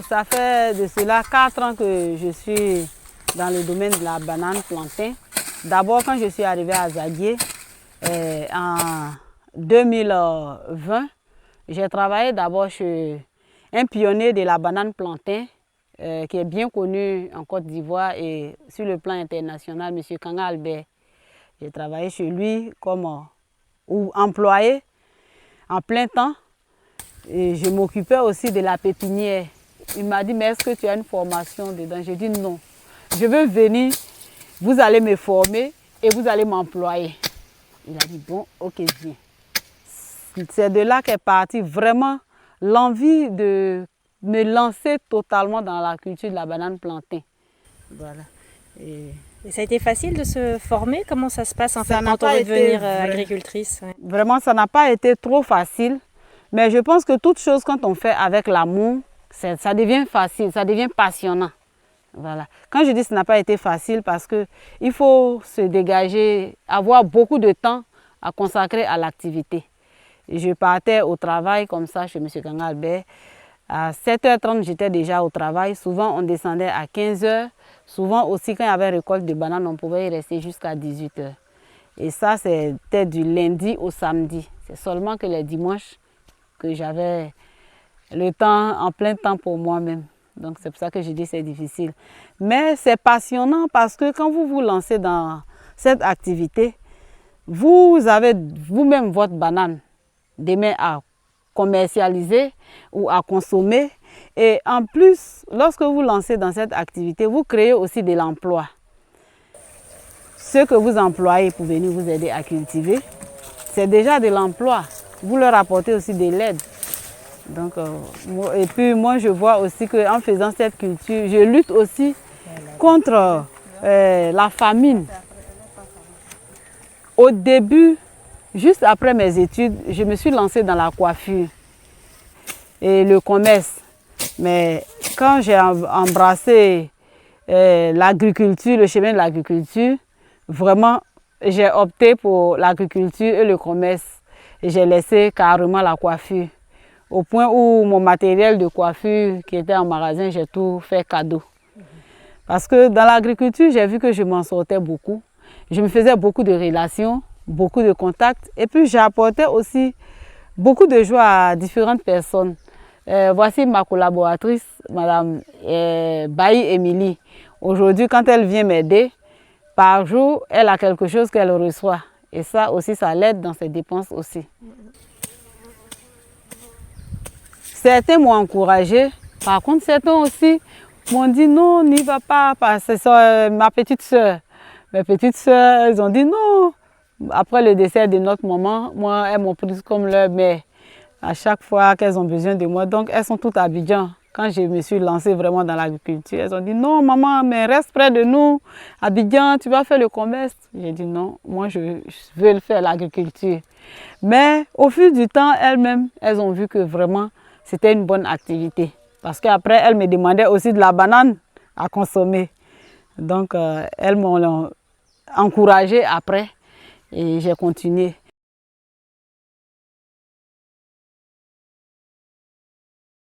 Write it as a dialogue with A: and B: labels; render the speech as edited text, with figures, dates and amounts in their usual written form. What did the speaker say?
A: Ça fait de cela 4 ans que je suis dans le domaine de la banane plantain. D'abord, quand je suis arrivée à Zadier, en 2020, j'ai travaillé d'abord chez un pionnier de la banane plantain qui est bien connu en Côte d'Ivoire et sur le plan international, M. Kanga Albert. J'ai travaillé chez lui comme employé en plein temps et je m'occupais aussi de la pépinière. Il m'a dit, mais est-ce que tu as une formation dedans? J'ai dit non. Je veux venir, vous allez me former et vous allez m'employer. Il a dit, bon, ok, viens. C'est de là qu'est partie vraiment l'envie de me lancer totalement dans la culture de la banane plantain. Voilà.
B: Et ça a été facile de se former? Comment ça se passe en fait quand on veut devenir agricultrice?
A: Vraiment, ça n'a pas été trop facile. Mais je pense que toute chose, quand on fait avec l'amour, ça devient facile, ça devient passionnant. Voilà. Quand je dis que ça n'a pas été facile, parce qu'il faut se dégager, avoir beaucoup de temps à consacrer à l'activité. Je partais au travail comme ça chez M. Kanga Albert. À 7h30, j'étais déjà au travail. Souvent, on descendait à 15h. Souvent aussi, quand il y avait récolte de bananes, on pouvait y rester jusqu'à 18h. Et ça, c'était du lundi au samedi. C'est seulement que les dimanches que j'avais le temps, en plein temps pour moi-même. Donc, c'est pour ça que je dis que c'est difficile. Mais c'est passionnant parce que quand vous vous lancez dans cette activité, vous avez vous-même votre banane demain à commercialiser ou à consommer. Et en plus, lorsque vous lancez dans cette activité, vous créez aussi de l'emploi. Ceux que vous employez pour venir vous aider à cultiver, c'est déjà de l'emploi. Vous leur apportez aussi de l'aide. Donc, et puis moi, je vois aussi qu'en faisant cette culture, je lutte aussi contre la famine. Au début, juste après mes études, je me suis lancée dans la coiffure et le commerce. Mais quand j'ai embrassé l'agriculture, le chemin de l'agriculture, vraiment, j'ai opté pour l'agriculture et le commerce. Et j'ai laissé carrément la coiffure. Au point où mon matériel de coiffure qui était en magasin, j'ai tout fait cadeau. Parce que dans l'agriculture, j'ai vu que je m'en sortais beaucoup. Je me faisais beaucoup de relations, beaucoup de contacts. Et puis j'apportais aussi beaucoup de joie à différentes personnes. Voici ma collaboratrice, Madame Bailly Émilie. Aujourd'hui, quand elle vient m'aider, par jour, elle a quelque chose qu'elle reçoit. Et ça aussi, ça l'aide dans ses dépenses aussi. Certains m'ont encouragé. Par contre, certains aussi m'ont dit non, n'y va pas, parce que c'est ma petite soeur. Mes petites soeurs, elles ont dit non. Après le décès de notre maman, moi, elles m'ont prise comme leur mère. À chaque fois qu'elles ont besoin de moi, donc elles sont toutes à Abidjan. Quand je me suis lancée vraiment dans l'agriculture, elles ont dit non, maman, mais reste près de nous. Abidjan, tu vas faire le commerce. J'ai dit non, moi je veux faire l'agriculture. Mais au fil du temps, elles-mêmes, elles ont vu que vraiment c'était une bonne activité. Parce qu'après, elles me demandaient aussi de la banane à consommer. Donc, elles m'ont encouragée après et j'ai continué.